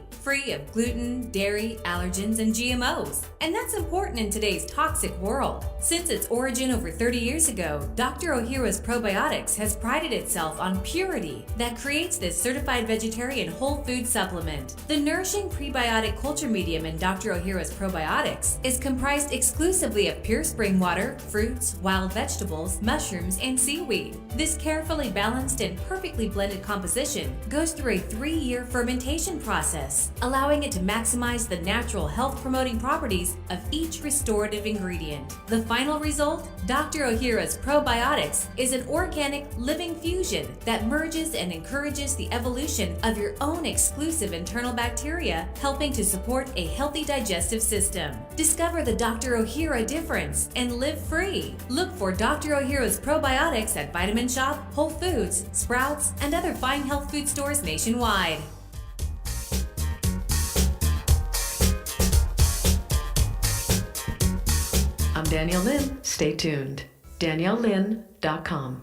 of gluten, dairy, allergens, and GMOs. And that's important in today's toxic world. Since its origin over 30 years ago, Dr. Ohhira's Probiotics has prided itself on purity that creates this certified vegetarian whole food supplement. The nourishing prebiotic culture medium in Dr. Ohhira's Probiotics is comprised exclusively of pure spring water, fruits, wild vegetables, mushrooms, and seaweed. This carefully balanced and perfectly blended composition goes through a 3-year fermentation process, allowing it to maximize the natural health-promoting properties of each restorative ingredient. The final result? Dr. Ohhira's Probiotics is an organic, living fusion that merges and encourages the evolution of your own exclusive internal bacteria, helping to support a healthy digestive system. Discover the Dr. Ohhira difference and live free. Look for Dr. Ohhira's Probiotics at Vitamin Shop, Whole Foods, Sprouts, and other fine health food stores nationwide. I'm Danielle Lynn. Stay tuned. DanielleLynn.com.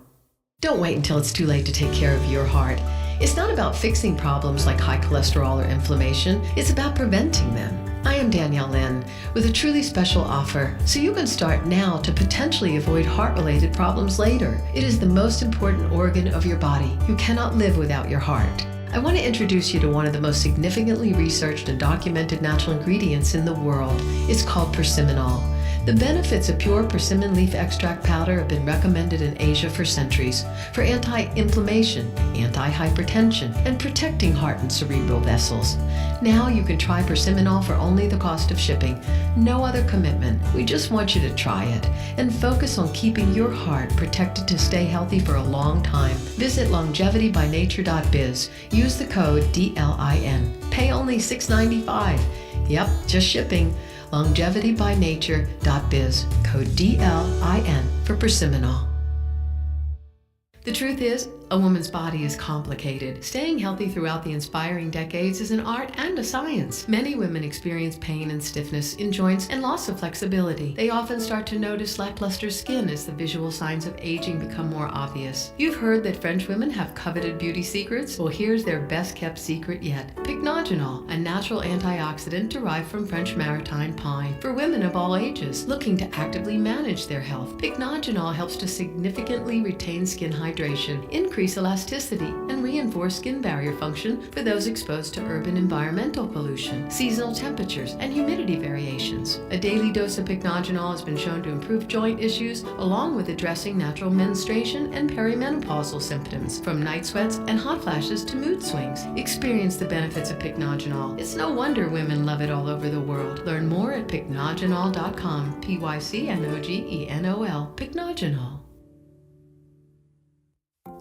Don't wait until it's too late to take care of your heart. It's not about fixing problems like high cholesterol or inflammation. It's about preventing them. I am Danielle Lynn with a truly special offer, so you can start now to potentially avoid heart-related problems later. It is the most important organ of your body. You cannot live without your heart. I want to introduce you to one of the most significantly researched and documented natural ingredients in the world. It's called persimmon. The benefits of pure persimmon leaf extract powder have been recommended in Asia for centuries for anti-inflammation, anti-hypertension, and protecting heart and cerebral vessels. Now you can try persimmon for only the cost of shipping. No other commitment. We just want you to try it and focus on keeping your heart protected to stay healthy for a long time. Visit longevitybynature.biz. Use the code DLIN. Pay only $6.95. Yep, just shipping. longevitybynature.biz, code DLIN for persimmon. The truth is, a woman's body is complicated. Staying healthy throughout the inspiring decades is an art and a science. Many women experience pain and stiffness in joints and loss of flexibility. They often start to notice lackluster skin as the visual signs of aging become more obvious. You've heard that French women have coveted beauty secrets? Well, here's their best kept secret yet. Pycnogenol, a natural antioxidant derived from French maritime pine for women of all ages looking to actively manage their health. Pycnogenol helps to significantly retain skin hydration, increase elasticity, and reinforce skin barrier function for those exposed to urban environmental pollution, seasonal temperatures, and humidity variations. A daily dose of pycnogenol has been shown to improve joint issues along with addressing natural menstruation and perimenopausal symptoms, from night sweats and hot flashes to mood swings. Experience the benefits of pycnogenol. It's no wonder women love it all over the world. Learn more at pycnogenol.com. Pycnogenol. Pycnogenol.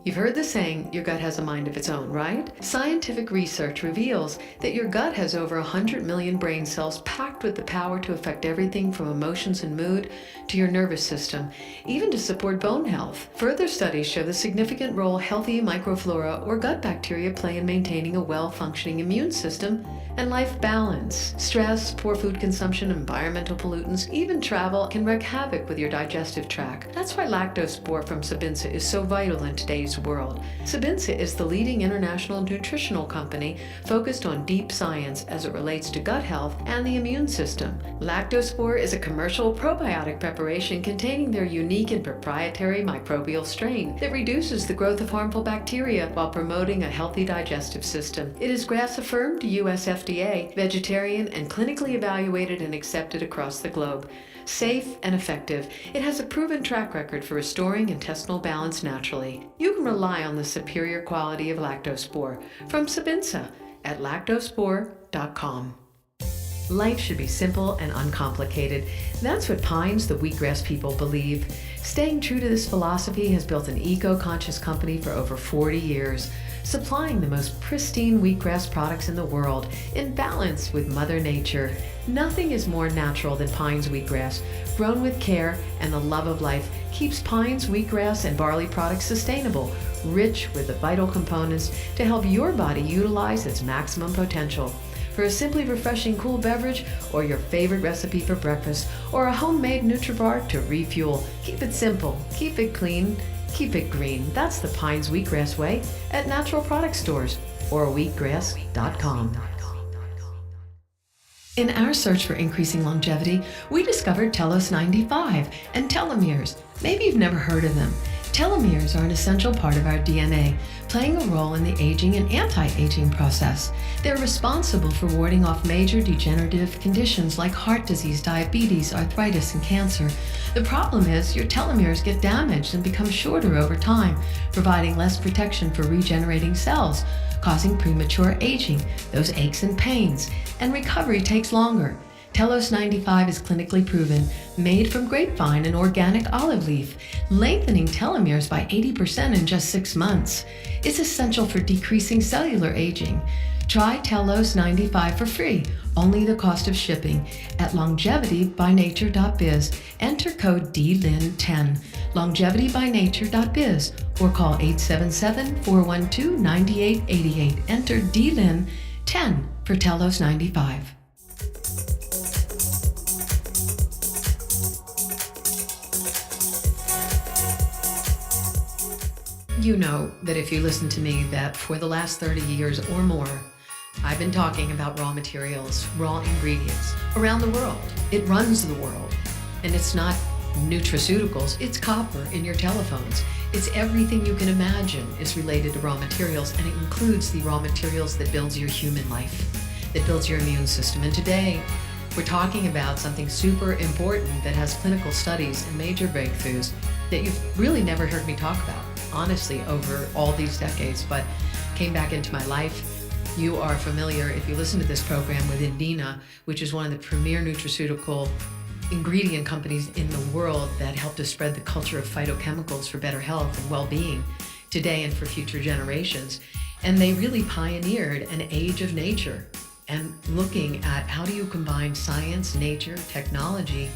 You've heard the saying, your gut has a mind of its own, right? Scientific research reveals that your gut has over 100 million brain cells packed with the power to affect everything from emotions and mood to your nervous system, even to support bone health. Further studies show the significant role healthy microflora or gut bacteria play in maintaining a well-functioning immune system and life balance. Stress, poor food consumption, environmental pollutants, even travel can wreak havoc with your digestive tract. That's why Lactospore from Sabinsa is so vital in today's world. Sabinsa is the leading international nutritional company focused on deep science as it relates to gut health and the immune system. Lactospore is a commercial probiotic preparation containing their unique and proprietary microbial strain that reduces the growth of harmful bacteria while promoting a healthy digestive system. It is GRAS-affirmed, US FDA, vegetarian, and clinically evaluated and accepted across the globe. Safe and effective, it has a proven track record for restoring intestinal balance naturally. You can rely on the superior quality of Lactospore from Sabinsa at lactospore.com. Life should be simple and uncomplicated. That's what Pines, the wheatgrass people, believe. Staying true to this philosophy has built an eco-conscious company for over 40 years, supplying the most pristine wheatgrass products in the world in balance with Mother Nature. Nothing is more natural than Pines wheatgrass. Grown with care and the love of life keeps Pines wheatgrass and barley products sustainable, rich with the vital components to help your body utilize its maximum potential. For a simply refreshing cool beverage, or your favorite recipe for breakfast, or a homemade NutriBar to refuel, keep it simple, keep it clean, keep it green. That's the Pines Wheatgrass way at natural product stores or wheatgrass.com. In our search for increasing longevity, we discovered Telos 95 and telomeres. Maybe you've never heard of them. Telomeres are an essential part of our DNA, playing a role in the aging and anti-aging process. They're responsible for warding off major degenerative conditions like heart disease, diabetes, arthritis, and cancer. The problem is your telomeres get damaged and become shorter over time, providing less protection for regenerating cells, causing premature aging, those aches and pains, and recovery takes longer. Telos 95 is clinically proven, made from grapevine and organic olive leaf, lengthening telomeres by 80% in just 6 months. It's essential for decreasing cellular aging. Try Telos 95 for free, only the cost of shipping, at longevitybynature.biz. Enter code DLIN10, longevitybynature.biz, or call 877-412-9888. Enter DLIN10 for Telos 95. You know that if you listen to me that for the last 30 years or more, I've been talking about raw materials, raw ingredients around the world. It runs the world. And it's not nutraceuticals, it's copper in your telephones. It's everything you can imagine is related to raw materials, and it includes the raw materials that builds your human life, that builds your immune system. And today, we're talking about something super important that has clinical studies and major breakthroughs that you've really never heard me talk about, honestly, over all these decades, but came back into my life. You are familiar, if you listen to this program, with Indina, which is one of the premier nutraceutical ingredient companies in the world that helped to spread the culture of phytochemicals for better health and well-being today and for future generations. And they really pioneered an age of nature and looking at how do you combine science, nature, technology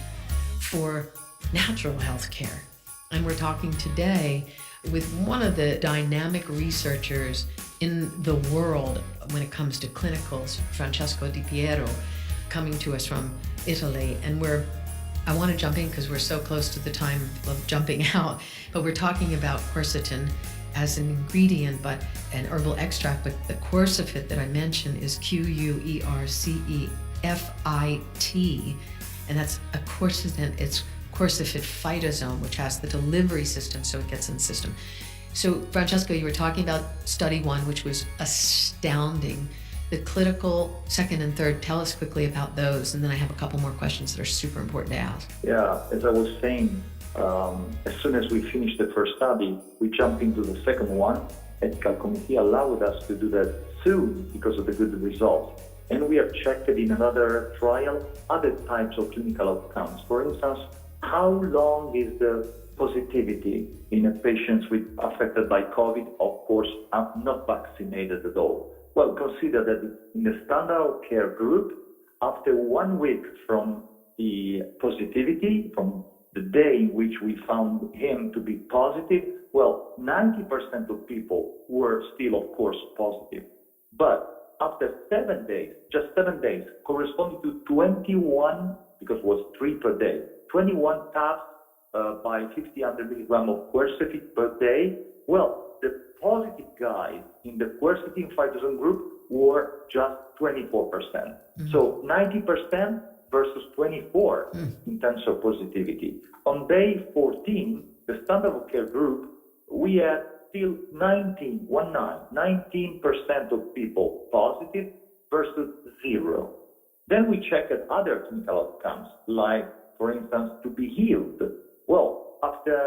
for natural health care. And we're talking today with one of the dynamic researchers in the world when it comes to clinicals, Francesco Di Piero, coming to us from Italy. And I want to jump in because we're so close to the time of jumping out, but we're talking about quercetin as an ingredient, but an herbal extract. But the quercefit that I mentioned is Quercefit, and that's a quercetin. It's quercefit phytosome, which has the delivery system, so it gets in the system. So, Francesco, you were talking about study 1, which was astounding. The clinical second and third, tell us quickly about those, and then I have a couple more questions that are super important to ask. Yeah, as I was saying, as soon as we finished the first study, we jumped into the second one. Ethical committee allowed us to do that soon because of the good results. And we have checked it in another trial, other types of clinical outcomes. For instance, how long is the positivity in a patients affected by COVID, of course, are not vaccinated at all. Well, consider that in the standard of care group, after 1 week from the positivity, from the day in which we found him to be positive, well, 90% of people were still, of course, positive. But after 7 days, just 7 days, corresponding to 21, because it was 3 per day, 21 taps by 50 milligram of quercetin per day, well, the positive guys in the quercetin 5,000 group were just 24%. So 90% versus 24 in terms of positivity. On day 14, the standard of care group, we had still 19% of people positive versus 0. Then we checked other clinical outcomes, like, for instance, to be healed. Well, after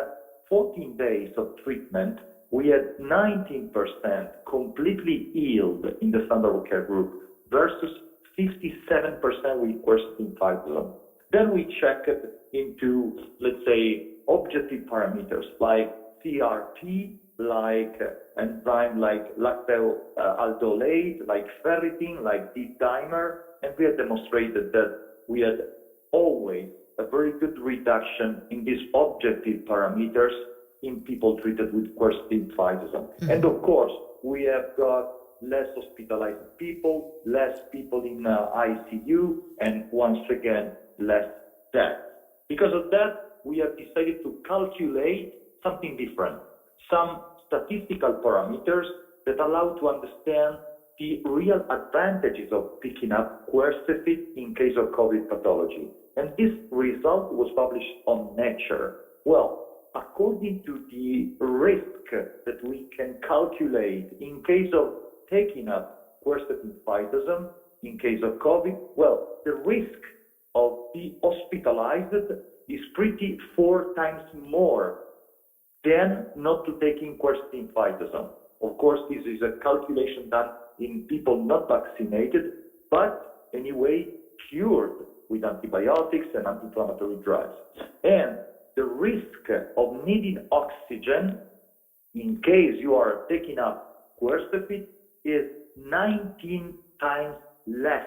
14 days of treatment, we had 19% completely healed in the standard of care group versus 57% with quercetin 5,000. Then we checked into, let's say, objective parameters like CRP, like enzyme like lactalaldolate, like ferritin, like D-dimer, and we had demonstrated that we had always a very good reduction in these objective parameters in people treated with quercetin 5,000. And of course, we have got less hospitalized people, less people in ICU, and once again, less death. Because of that, we have decided to calculate something different, some statistical parameters that allow to understand the real advantages of picking up quercetin in case of COVID pathology. And this result was published on Nature. Well, according to the risk that we can calculate in case of taking up quercetin 5,000 in case of COVID, well, the risk of being hospitalized is pretty 4 times more than not to taking quercetin 5,000. Of course, this is a calculation done in people not vaccinated, but anyway, cured with antibiotics and anti-inflammatory drugs. And the risk of needing oxygen in case you are taking up quercetin is 19 times less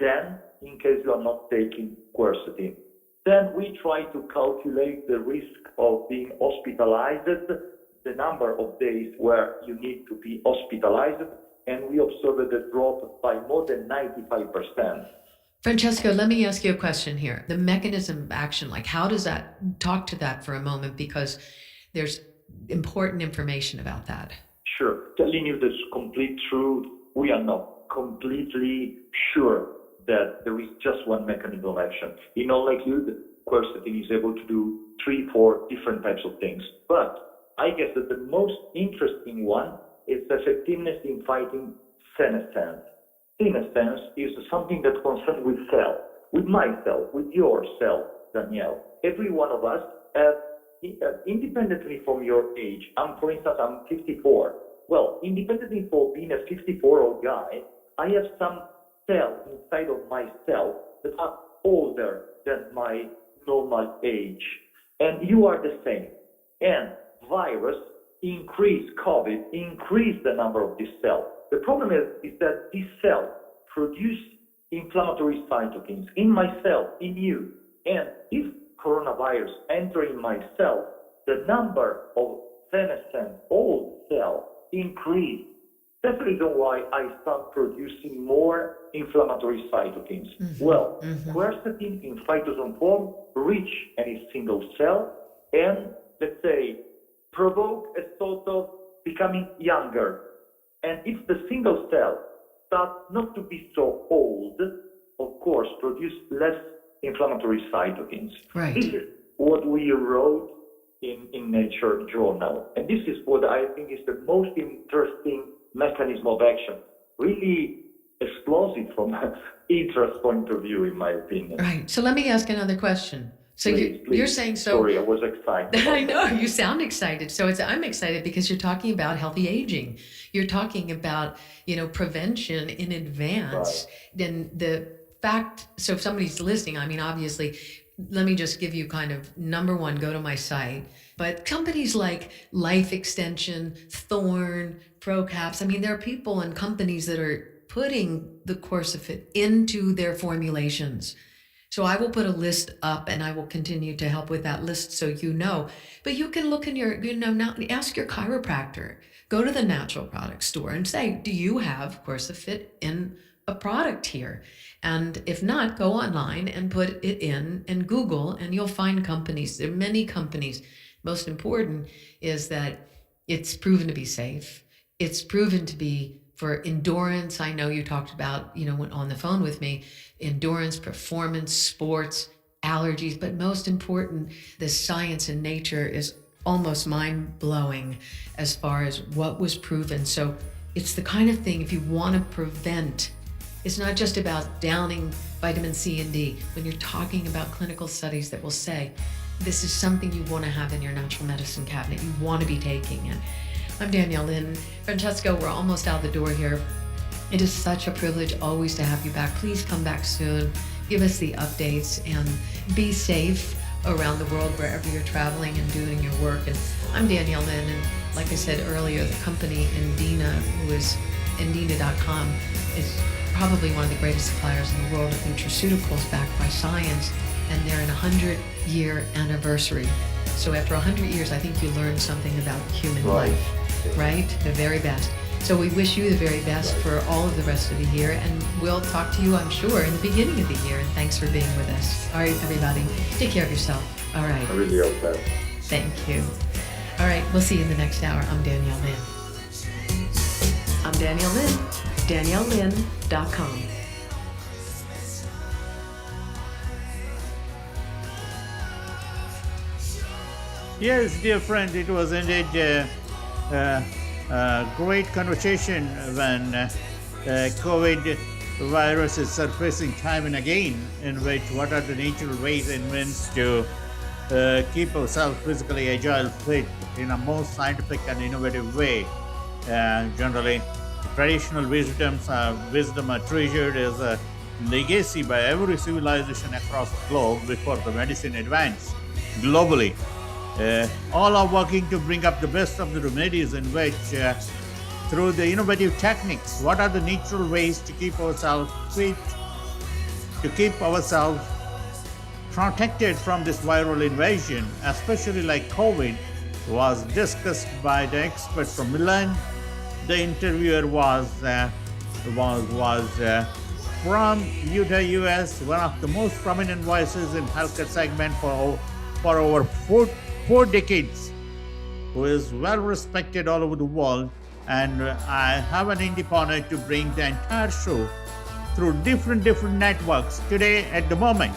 than in case you are not taking quercetin. Then we try to calculate the risk of being hospitalized, the number of days where you need to be hospitalized, and we observed a drop by more than 95%. Francesco, let me ask you a question here. The mechanism of action, like how does that, talk to that for a moment, because there's important information about that. Sure. Telling you the complete truth, we are not completely sure that there is just one mechanism of action. In all likelihood, quercetin is able to do 3-4 different types of things. But I guess that the most interesting one is the effectiveness in fighting senescence. Senescence is something that concerns with cell, with my cell, with your cell, Danielle. Every one of us has, independently from your age, for instance, I'm 54. Well, independently for being a 54-year-old guy, I have some cells inside of myself that are older than my normal age. And you are the same. And virus COVID increase the number of these cells. The problem is that these cells produce inflammatory cytokines in my cell, in you. And if coronavirus enter in my cell, the number of senescent old cells increase. That's the reason why I start producing more inflammatory cytokines. Well, quercetin in phytoson form reach any single cell and, let's say, provoke a sort of becoming younger. And if the single cell starts not to be so old, of course, produce less inflammatory cytokines. Right. This is what we wrote in Nature journal. And this is what I think is the most interesting mechanism of action. Really explosive from interest point of view, in my opinion. Right. So let me ask another question. So Please. You're saying so. Sorry, I was excited. I know you sound excited. So I'm excited because you're talking about healthy aging. You're talking about, prevention in advance. Right. Then the fact, so if somebody's listening, I mean, obviously let me just give you kind of number one, go to my site. But companies like Life Extension, Thorne, ProCaps, I mean, there are people and companies that are putting the Corsafit into their formulations. So I will put a list up and I will continue to help with that list so you know. But you can look in your, now ask your chiropractor. Go to the natural product store and say, do you have Corsafit in a product here? And if not, go online and put it in and Google, and you'll find companies. There are many companies. Most important is that it's proven to be safe. It's proven to be for endurance. I know you talked about, when on the phone with me, endurance, performance, sports, allergies, but most important, the science in nature is almost mind-blowing as far as what was proven. So it's the kind of thing, if you want to prevent, it's not just about downing vitamin C and D. When you're talking about clinical studies that will say, this is something you want to have in your natural medicine cabinet, you want to be taking it. I'm Danielle Lynn. Francesco, we're almost out the door here. It is such a privilege always to have you back. Please come back soon. Give us the updates and be safe around the world wherever you're traveling and doing your work. And I'm Danielle Lynn, and like I said earlier, the company Indina, who is Indina.com, is probably one of the greatest suppliers in the world of nutraceuticals backed by science, and they're in a 100-year anniversary. So after 100 years, I think you learned something about human life, right? The very best. So we wish you the very best for all of the rest of the year, and we'll talk to you, I'm sure, in the beginning of the year, and thanks for being with us. All right, everybody, take care of yourself. All right. I really hope that. Thank you. All right, we'll see you in the next hour. I'm Danielle Lynn. I'm Danielle Lynn, DanielleLynn.com. Yes, dear friend, it was indeed a great conversation when COVID virus is surfacing time and again, in which what are the natural ways and means to keep ourselves physically agile, fit in a most scientific and innovative way. Generally, traditional wisdom are treasured as a legacy by every civilization across the globe before the medicine advanced globally. All are working to bring up the best of the remedies in which, through the innovative techniques, what are the natural ways to keep ourselves fit, to keep ourselves protected from this viral invasion, especially like COVID, was discussed by the expert from Milan. The interviewer was from Utah, US, one of the most prominent voices in healthcare segment for over four decades, who is well respected all over the world. And I have an indie honor to bring the entire show through different networks. Today, at the moment,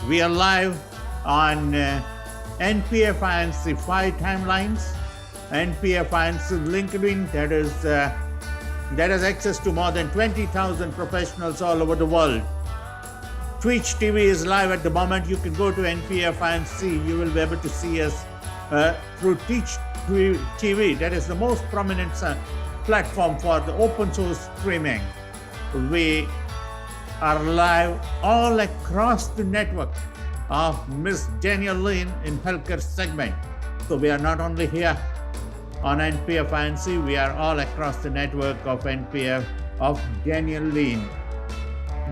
we are live on NPAFInc 5 timelines, NPAFInc LinkedIn, that has access to more than 20,000 professionals all over the world. Twitch TV is live at the moment. You can go to NPAFInc. You will be able to see us through Twitch TV. That is the most prominent platform for the open source streaming. We are live all across the network of Miss Danielle Lynn in healthcare segment. So we are not only here on NPAFInc, we are all across the network of NPF of Danielle Lynn.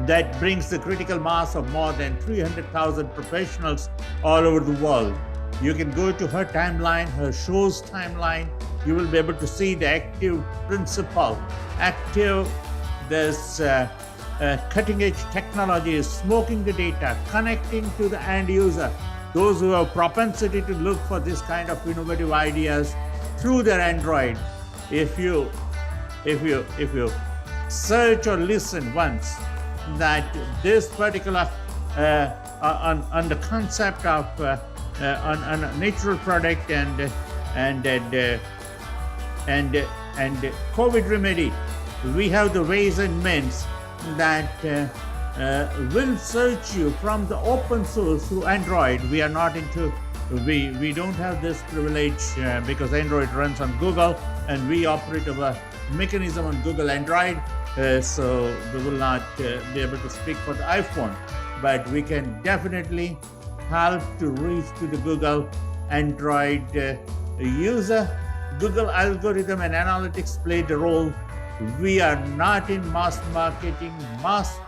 That brings the critical mass of more than 300,000 professionals all over the world. You can go to her timeline, her show's timeline. You will be able to see the active principle, this cutting edge technology is smoking the data, connecting to the end user. Those who have propensity to look for this kind of innovative ideas through their Android. If you search or listen once that this particular on the concept of on a natural product and COVID remedy, we have the ways and means that will search you from the open source through Android. We are not into, we don't have this privilege because Android runs on Google and we operate our mechanism on Google Android. So we will not be able to speak for the iPhone, but we can definitely help to reach to the Google Android user. Google algorithm and analytics played a role. We are not in mass marketing. Mass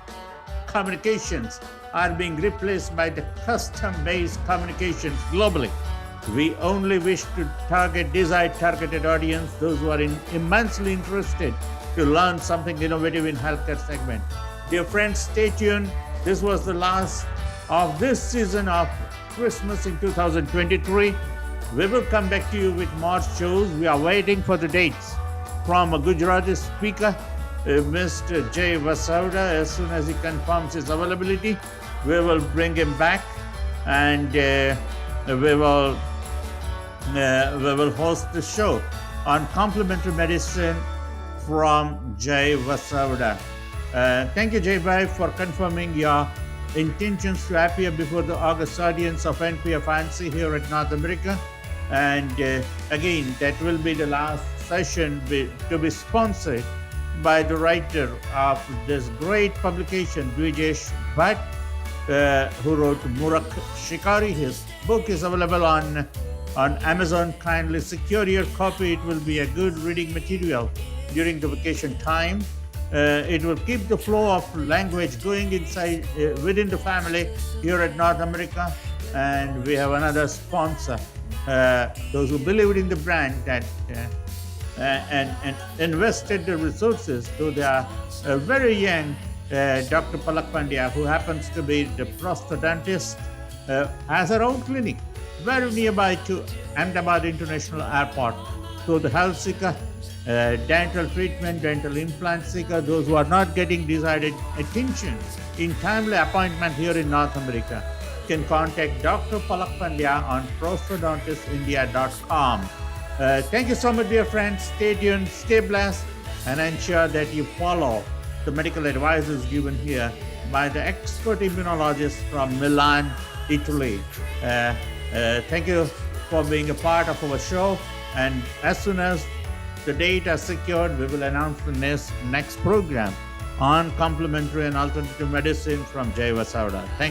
communications are being replaced by the custom-based communications globally. We only wish to target desired targeted audience, those who are immensely interested to learn something innovative in healthcare segment. Dear friends, stay tuned. This was the last of this season of Christmas in 2023. We will come back to you with more shows. We are waiting for the dates from a Gujarati speaker, Mr. Jay Vasavda. As soon as he confirms his availability, we will bring him back, and we will host the show on complementary medicine from Jay Vasavda. Thank you, Jay Bhai, for confirming your intentions to appear before the August audience of NPAFInc here at North America. And again, that will be the last session to be sponsored by the writer of this great publication, Dvijesh Bhatt, who wrote Murak Shikari. His book is available on Amazon. Kindly secure your copy. It will be a good reading material during the vacation time. It will keep the flow of language going inside within the family here at North America. And we have another sponsor, those who believed in the brand that and invested the resources. So they are very young. Dr. Palak Pandya, who happens to be the prosthodontist, has her own clinic very nearby to Ahmedabad International Airport. So the health seeker, dental treatment, dental implant seeker, those who are not getting desired attention in timely appointment here in North America, can contact Dr. Palak Pandya on prosthodontistindia.com. Thank you so much, dear friends. Stay tuned, stay blessed, and ensure that you follow the medical advices given here by the expert immunologist from Milan, Italy. Thank you for being a part of our show. And as soon as the date is secured, we will announce the next program on complementary and alternative medicine from Jay Vasavda. Thank you.